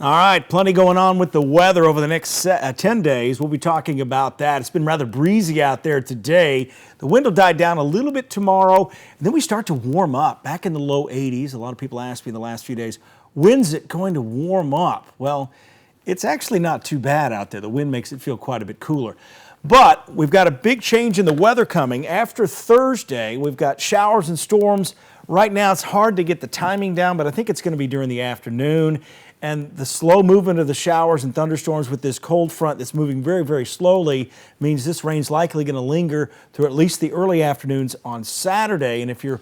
All right, plenty going on with the weather over the next 10 days. We'll be talking about that. It's been rather breezy out there today. The wind will die down a little bit tomorrow, and then we start to warm up back in the low 80s. A lot of people asked me the last few days, when's it going to warm up? Well, it's actually not too bad out there. The wind makes it feel quite a bit cooler. But we've got a big change in the weather coming. After Thursday, we've got showers and storms. Right now, it's hard to get the timing down, but I think it's going to be during the afternoon. And the slow movement of the showers and thunderstorms with this cold front that's moving very, very slowly means this rain's likely going to linger through at least the early afternoons on Saturday. And if you're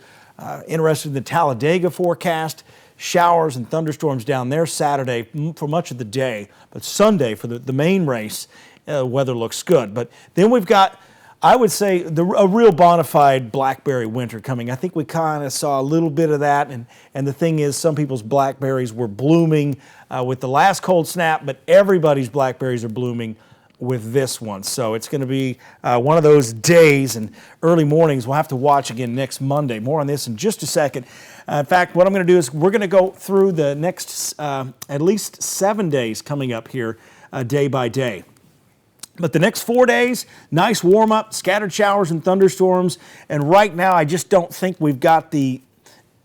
interested in the Talladega forecast, showers and thunderstorms down there Saturday for much of the day. But Sunday for the main race, weather looks good. But then we've got, I would say, a real bona fide Blackberry Winter coming. I think we kind of saw a little bit of that, and the thing is, some people's blackberries were blooming with the last cold snap, but everybody's blackberries are blooming with this one. So it's going to be one of those days and early mornings we'll have to watch again next Monday. More on this in just a second. In fact, what I'm going to do is we're going to go through the next at least 7 days coming up here day by day. But the next 4 days, nice warm up, scattered showers and thunderstorms. And right now, I just don't think we've got the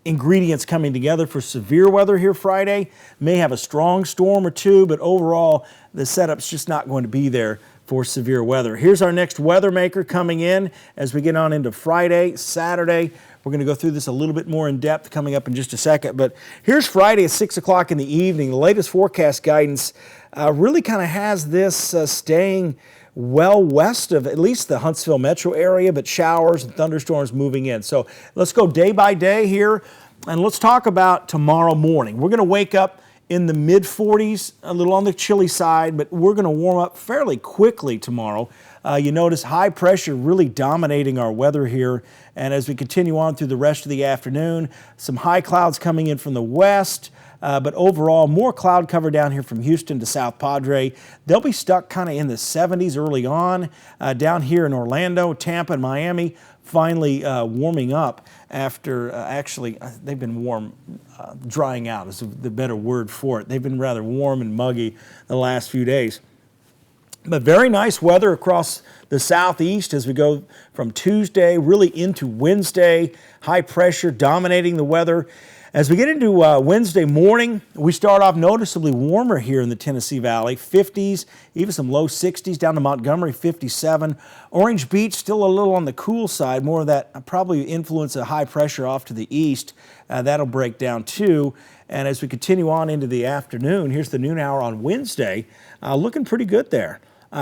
ingredients coming together for severe weather here Friday. May have a strong storm or two, but overall, the setup's just not going to be there for severe weather. Here's our next weather maker coming in as we get on into Friday, Saturday. We're going to go through this a little bit more in depth coming up in just a second. But here's Friday at 6 o'clock in the evening. The latest forecast guidance really kind of has this staying well west of at least the Huntsville metro area, but showers and thunderstorms moving in. So let's go day by day here, and let's talk about tomorrow morning. We're going to wake up in the mid-40s, a little on the chilly side, but we're going to warm up fairly quickly tomorrow. You notice high pressure really dominating our weather here, and as we continue on through the rest of the afternoon, some high clouds coming in from the west, but overall more cloud cover down here from Houston to South Padre. They'll be stuck kind of in the 70s early on. Down here in Orlando, Tampa, and Miami, finally warming up after actually they've been warm, drying out is the better word for it. They've been rather warm and muggy the last few days. But very nice weather across the southeast as we go from Tuesday really into Wednesday. High pressure dominating the weather. As we get into Wednesday morning, we start off noticeably warmer here in the Tennessee Valley, 50s, even some low 60s, down to Montgomery, 57. Orange Beach, still a little on the cool side, more of that probably influence of high pressure off to the east. That'll break down too. And as we continue on into the afternoon, here's the noon hour on Wednesday, looking pretty good there.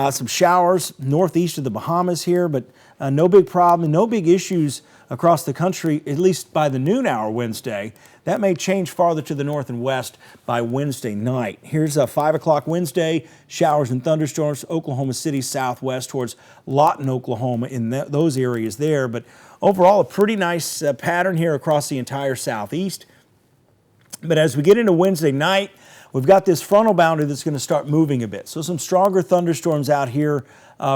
Some showers northeast of the Bahamas here, but no big problem, no big issues across the country, at least by the noon hour Wednesday. That may change farther to the north and west by Wednesday night. Here's a 5 o'clock Wednesday, showers and thunderstorms, Oklahoma City southwest towards Lawton, Oklahoma, in those areas there. But overall, a pretty nice pattern here across the entire southeast. But as we get into Wednesday night, we've got this frontal boundary that's going to start moving a bit. So some stronger thunderstorms out here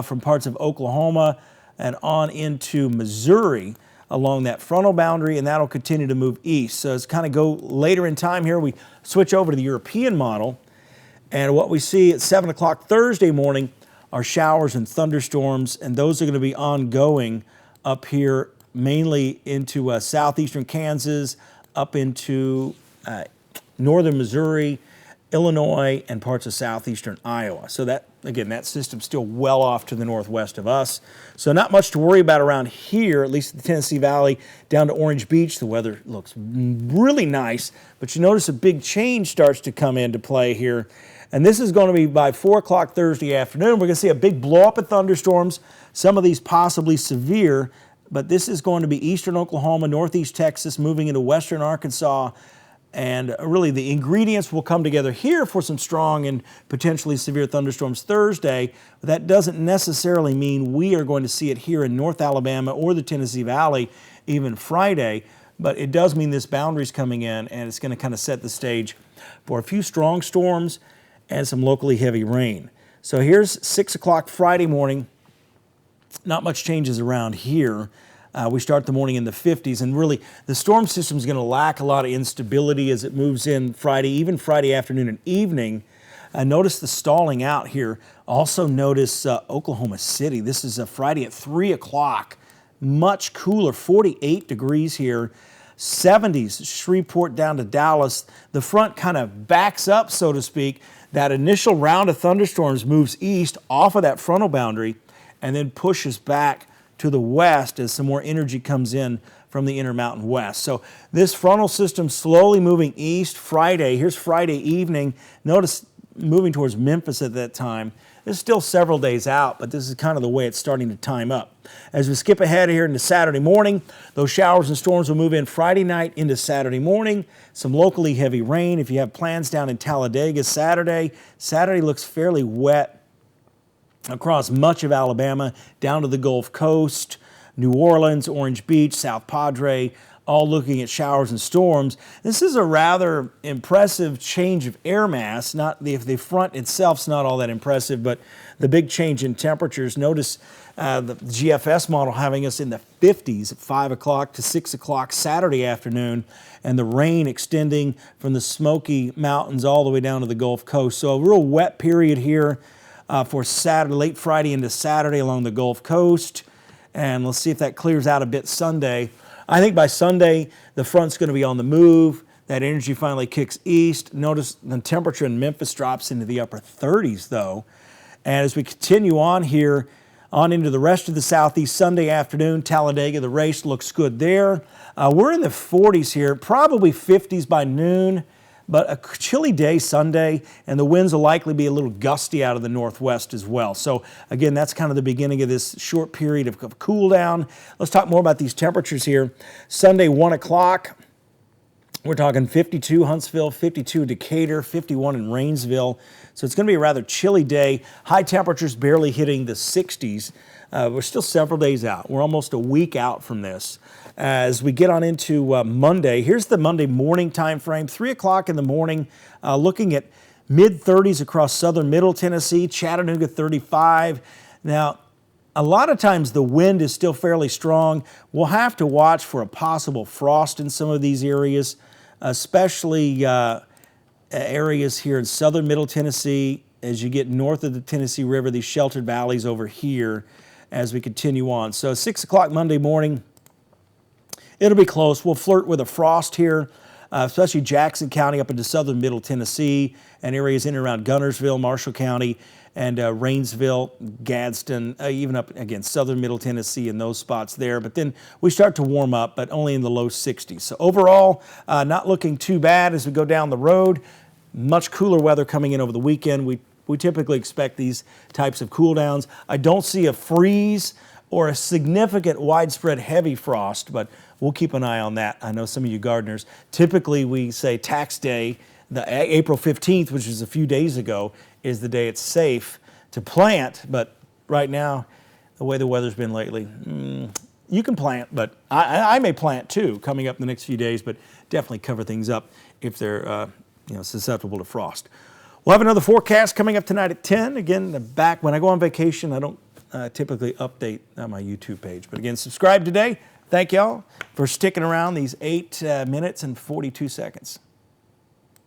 from parts of Oklahoma and on into Missouri along that frontal boundary, and that'll continue to move east. So as kind of go later in time here, we switch over to the European model, and what we see at 7 o'clock Thursday morning are showers and thunderstorms, and those are going to be ongoing up here, mainly into southeastern Kansas, up into northern Missouri, Illinois, and parts of southeastern Iowa. So that, again, that system's still well off to the northwest of us. So not much to worry about around here, at least the Tennessee Valley, down to Orange Beach. The weather looks really nice, but you notice a big change starts to come into play here. And this is going to be by 4 o'clock Thursday afternoon. We're going to see a big blow up of thunderstorms, some of these possibly severe, but this is going to be eastern Oklahoma, northeast Texas, moving into western Arkansas. And really the ingredients will come together here for some strong and potentially severe thunderstorms Thursday. But that doesn't necessarily mean we are going to see it here in North Alabama or the Tennessee Valley even Friday. But it does mean this boundary's coming in, and it's going to kind of set the stage for a few strong storms and some locally heavy rain. So here's 6 o'clock Friday morning. Not much changes around here. We start the morning in the 50s, and really the storm system is going to lack a lot of instability as it moves in Friday, even Friday afternoon and evening. Notice the stalling out here. Also notice Oklahoma City. This is a Friday at 3 o'clock. Much cooler, 48 degrees here. 70s, Shreveport down to Dallas. The front kind of backs up, so to speak. That initial round of thunderstorms moves east off of that frontal boundary and then pushes back to the west as some more energy comes in from the Intermountain West. So this frontal system slowly moving east Friday. Here's Friday evening. Notice moving towards Memphis at that time. It's still several days out, but this is kind of the way it's starting to time up. As we skip ahead here into Saturday morning, those showers and storms will move in Friday night into Saturday morning. Some locally heavy rain. If you have plans down in Talladega Saturday looks fairly wet across much of Alabama, down to the Gulf Coast, New Orleans, Orange Beach, South Padre, all looking at showers and storms. This is a rather impressive change of air mass. Not the front itself's not all that impressive, but the big change in temperatures. Notice the GFS model having us in the 50s at 5 o'clock to 6 o'clock Saturday afternoon, and the rain extending from the Smoky Mountains all the way down to the Gulf Coast. So a real wet period here for Saturday, late Friday into Saturday along the Gulf Coast. And let's see if that clears out a bit Sunday. I think by Sunday, the front's going to be on the move. That energy finally kicks east. Notice the temperature in Memphis drops into the upper 30s, though. And as we continue on here, on into the rest of the southeast Sunday afternoon, Talladega, the race looks good there. We're in the 40s here, probably 50s by noon, but a chilly day Sunday, and the winds will likely be a little gusty out of the northwest as well. So again, that's kind of the beginning of this short period of cool down. Let's talk more about these temperatures here. Sunday, 1 o'clock, we're talking 52 Huntsville, 52 Decatur, 51 in Rainsville. So it's going to be a rather chilly day. High temperatures barely hitting the 60s. We're still several days out. We're almost a week out from this. As we get on into Monday, here's the Monday morning time frame, 3 o'clock in the morning, looking at mid-30s across southern Middle Tennessee, Chattanooga 35. Now, a lot of times the wind is still fairly strong. We'll have to watch for a possible frost in some of these areas, especially areas here in southern Middle Tennessee. As you get north of the Tennessee River, these sheltered valleys over here as we continue on. So 6 o'clock Monday morning, it'll be close. We'll flirt with a frost here, especially Jackson County up into southern Middle Tennessee and areas in and around Gunnersville, Marshall County, and Rainsville, Gadsden, even up against southern Middle Tennessee and those spots there. But then we start to warm up, but only in the low 60s. So overall, not looking too bad as we go down the road. Much cooler weather coming in over the weekend. We typically expect these types of cool downs. I don't see a freeze or a significant widespread heavy frost, but we'll keep an eye on that. I know some of you gardeners, typically we say tax day, the April 15th, which is a few days ago, is the day it's safe to plant. But right now, the way the weather's been lately, you can plant, but I may plant too coming up in the next few days, but definitely cover things up if they're susceptible to frost. We'll have another forecast coming up tonight at 10. Again, back when I go on vacation, I don't typically update on my YouTube page. But again, subscribe today. Thank y'all for sticking around these 8 minutes and 42 seconds.